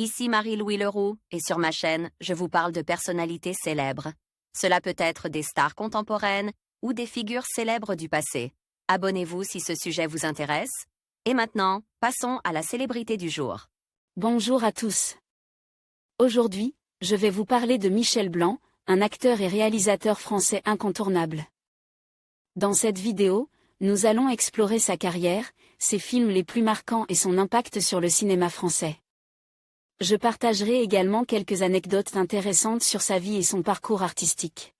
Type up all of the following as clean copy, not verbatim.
Ici Marie-Louis Leroux, et sur ma chaîne, je vous parle de personnalités célèbres. Cela peut être des stars contemporaines ou des figures célèbres du passé. Abonnez-vous si ce sujet vous intéresse. Et maintenant, passons à la célébrité du jour. Bonjour à tous. Aujourd'hui, je vais vous parler de Michel Blanc, un acteur et réalisateur français incontournable. Dans cette vidéo, nous allons explorer sa carrière, ses films les plus marquants et son impact sur le cinéma français. Je partagerai également quelques anecdotes intéressantes sur sa vie et son parcours artistique.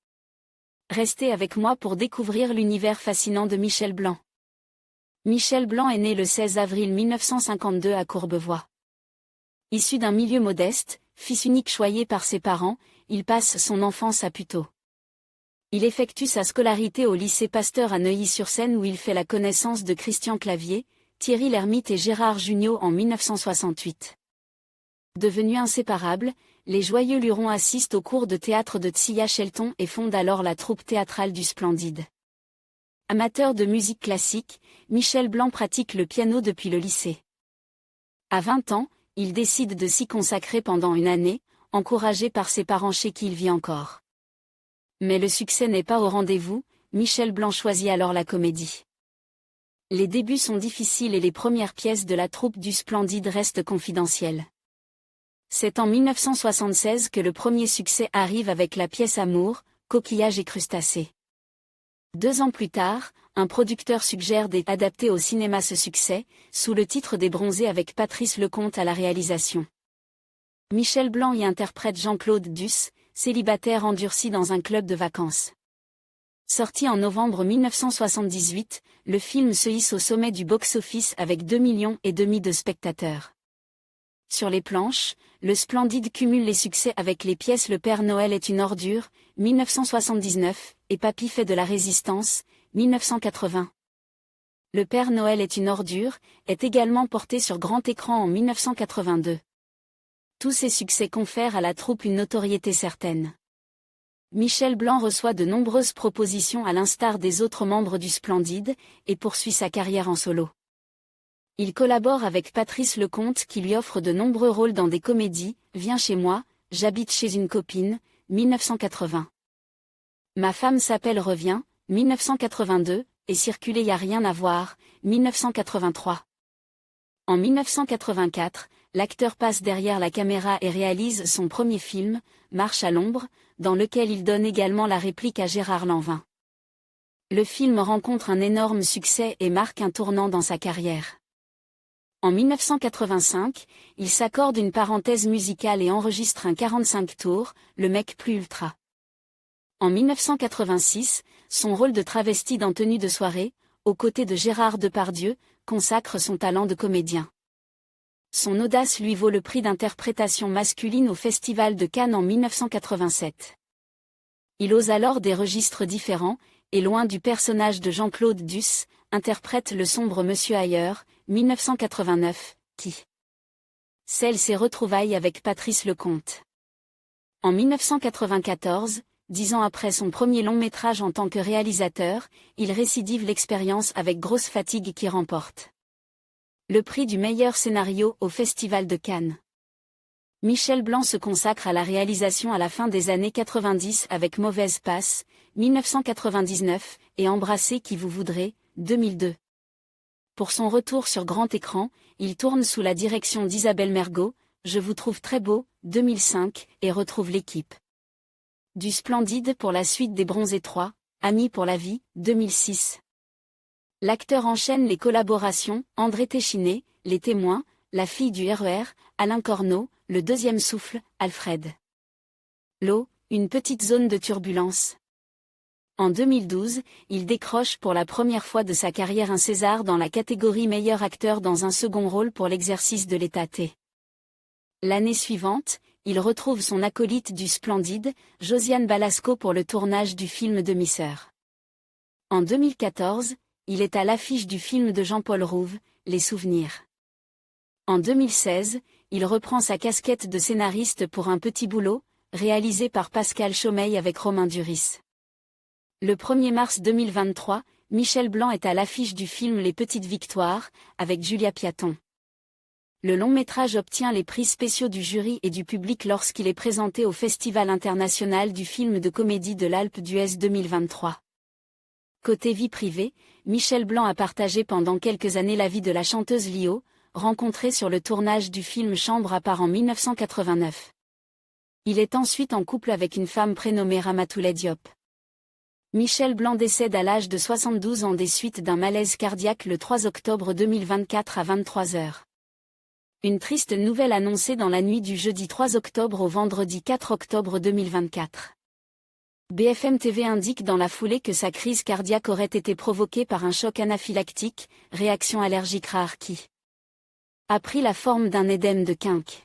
Restez avec moi pour découvrir l'univers fascinant de Michel Blanc. Michel Blanc est né le 16 avril 1952 à Courbevoie. Issu d'un milieu modeste, fils unique choyé par ses parents, il passe son enfance à Puteaux. Il effectue sa scolarité au lycée Pasteur à Neuilly-sur-Seine où il fait la connaissance de Christian Clavier, Thierry Lhermitte et Gérard Jugnot en 1968. Devenus inséparables, les joyeux lurons assistent aux cours de théâtre de Tsiya Shelton et fondent alors la troupe théâtrale du Splendide. Amateur de musique classique, Michel Blanc pratique le piano depuis le lycée. À 20 ans, il décide de s'y consacrer pendant une année, encouragé par ses parents chez qui il vit encore. Mais le succès n'est pas au rendez-vous, Michel Blanc choisit alors la comédie. Les débuts sont difficiles et les premières pièces de la troupe du Splendide restent confidentielles. C'est en 1976 que le premier succès arrive avec la pièce Amour, coquillage et crustacés. 2 ans plus tard, un producteur suggère d'adapter au cinéma ce succès, sous le titre des Bronzés avec Patrice Lecomte à la réalisation. Michel Blanc y interprète Jean-Claude Duss, célibataire endurci dans un club de vacances. Sorti en novembre 1978, le film se hisse au sommet du box-office avec 2,5 millions de spectateurs. Sur les planches, le Splendide cumule les succès avec les pièces Le Père Noël est une ordure, 1979, et Papy fait de la résistance, 1980. Le Père Noël est une ordure, est également porté sur grand écran en 1982. Tous ces succès confèrent à la troupe une notoriété certaine. Michel Blanc reçoit de nombreuses propositions à l'instar des autres membres du Splendide, et poursuit sa carrière en solo. Il collabore avec Patrice Lecomte qui lui offre de nombreux rôles dans des comédies, Viens chez moi, J'habite chez une copine, 1980. Ma femme s'appelle Revient, 1982, et Circuler y a rien à voir, 1983. En 1984, l'acteur passe derrière la caméra et réalise son premier film, Marche à l'ombre, dans lequel il donne également la réplique à Gérard Lanvin. Le film rencontre un énorme succès et marque un tournant dans sa carrière. En 1985, il s'accorde une parenthèse musicale et enregistre un 45 tours, Le mec plus ultra. En 1986, son rôle de travesti dans Tenue de soirée, aux côtés de Gérard Depardieu, consacre son talent de comédien. Son audace lui vaut le prix d'interprétation masculine au Festival de Cannes en 1987. Il ose alors des registres différents, et loin du personnage de Jean-Claude Duss, interprète le sombre Monsieur Ailleurs, 1989, qui scelle ses retrouvailles avec Patrice Lecomte. En 1994, 10 ans après son premier long-métrage en tant que réalisateur, il récidive l'expérience avec Grosse Fatigue qui remporte le prix du meilleur scénario au Festival de Cannes. Michel Blanc se consacre à la réalisation à la fin des années 90 avec Mauvaise passe, 1999, et Embrasser qui vous voudrez, 2002. Pour son retour sur grand écran, il tourne sous la direction d'Isabelle Mergo, Je vous trouve très beau, 2005, et retrouve l'équipe du Splendide pour la suite des Bronzés 3, Amis pour la vie, 2006. L'acteur enchaîne les collaborations, André Téchiné, Les Témoins, La fille du RER, Alain Corneau, Le deuxième souffle, Alfred L'eau, Une petite zone de turbulence. En 2012, il décroche pour la première fois de sa carrière un César dans la catégorie meilleur acteur dans un second rôle pour l'exercice de l'état T. L'année suivante, il retrouve son acolyte du Splendide, Josiane Balasco pour le tournage du film Demi-sœur. En 2014, il est à l'affiche du film de Jean-Paul Rouve, Les souvenirs. En 2016, il reprend sa casquette de scénariste pour Un petit boulot, réalisé par Pascal Chaumeil avec Romain Duris. Le 1er mars 2023, Michel Blanc est à l'affiche du film Les Petites Victoires, avec Julia Piaton. Le long-métrage obtient les prix spéciaux du jury et du public lorsqu'il est présenté au Festival international du film de comédie de l'Alpe d'Huez 2023. Côté vie privée, Michel Blanc a partagé pendant quelques années la vie de la chanteuse Lio, rencontrée sur le tournage du film Chambre à part en 1989. Il est ensuite en couple avec une femme prénommée Ramatoulaye Diop. Michel Blanc décède à l'âge de 72 ans des suites d'un malaise cardiaque le 3 octobre 2024 à 23h. Une triste nouvelle annoncée dans la nuit du jeudi 3 octobre au vendredi 4 octobre 2024. BFM TV indique dans la foulée que sa crise cardiaque aurait été provoquée par un choc anaphylactique, réaction allergique rare qui a pris la forme d'un édème de Quinque.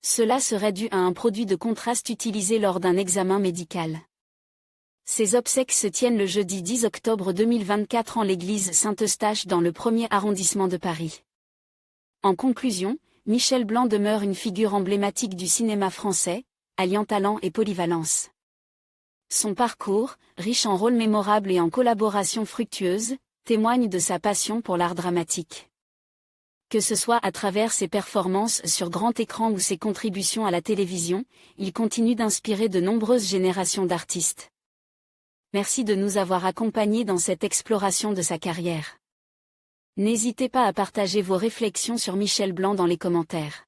Cela serait dû à un produit de contraste utilisé lors d'un examen médical. Ses obsèques se tiennent le jeudi 10 octobre 2024 en l'église Saint-Eustache dans le 1er arrondissement de Paris. En conclusion, Michel Blanc demeure une figure emblématique du cinéma français, alliant talent et polyvalence. Son parcours, riche en rôles mémorables et en collaborations fructueuses, témoigne de sa passion pour l'art dramatique. Que ce soit à travers ses performances sur grand écran ou ses contributions à la télévision, il continue d'inspirer de nombreuses générations d'artistes. Merci de nous avoir accompagnés dans cette exploration de sa carrière. N'hésitez pas à partager vos réflexions sur Michel Blanc dans les commentaires.